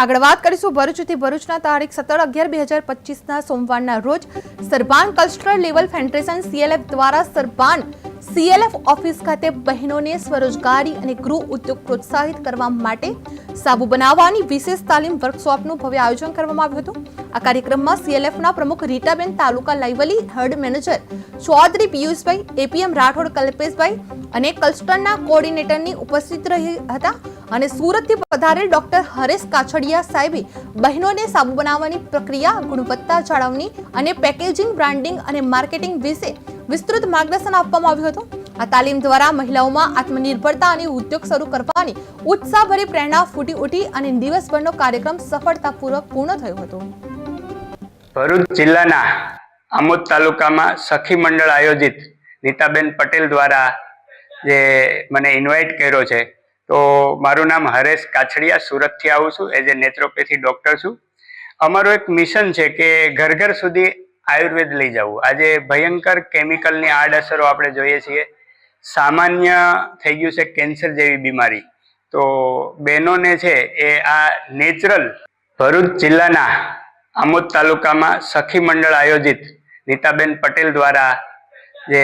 આગળ વાત કરીશું ભરૂચથી. ભરૂચના તારીખ 17/11/2025ના સોમવારના રોજ સરબાન કલ્ચરલ લેવલ ફેડરેશન CLF દ્વારા સરબાન CLF ઓફિસ ખાતે બહેનોને સ્વરોજગારી અને ગૃહ ઉદ્યોગ પ્રોત્સાહિત કરવા માટે સાબુ બનાવવાની વિશેષ તાલીમ વર્કશોપનું ભવ્ય આયોજન કરવામાં આવ્યું હતું. આ કાર્યક્રમમાં CLFના પ્રમુખ રીટાબેન, તાલુકા લેવલી હેડ મેનેજર ચૌધરી પિયુષભાઈ, APM રાઠોડ કલ્પેશભાઈ અને કલ્ચરના કોર્ડિનેટરની ઉપસ્થિત રહી હતા. અને સુરતથી પધારેલ ડોક્ટર હરેશ કાછડિયા સાહેબે બહેનોને સાબુ બનાવવાની પ્રક્રિયા, ગુણવત્તા જાળવણી અને પેકેજિંગ, બ્રાન્ડિંગ અને માર્કેટિંગ વિશે વિસ્તૃત માર્ગદર્શન આપવામાં આવ્યું હતું. આ તાલીમ દ્વારા મહિલાઓમાં આત્મનિર્ભરતા અને ઉદ્યોગ શરૂ કરવાની ઉત્સાહભરી પ્રેરણા ફૂટી ઉઠી અને દિવસભરનો કાર્યક્રમ સફળતાપૂર્વક પૂર્ણ થયો હતો. ભરૂચ જિલ્લાના આમોદ તાલુકામાં સખી મંડળ આયોજિત નીતાબેન પટેલ દ્વારા જે મને ઇન્વાઇટ કર્યો છે, તો મારું નામ હરેશ કાછડિયા, સુરતથી આવું છું. એઝ એ નેત્રોપેથી ડૉક્ટર છું. અમારું એક મિશન છે કે ઘર ઘર સુધી આયુર્વેદ લઈ જવું. આજે ભયંકર કેમિકલની આડઅસરો આપણે જોઈએ છીએ. સામાન્ય થઈ ગયું છે કેન્સર જેવી બીમારી. તો બહેનોને છે એ આ નેચરલ ભરૂચ જિલ્લાના આમોદ તાલુકામાં સખી મંડળ આયોજિત નીતાબેન પટેલ દ્વારા જે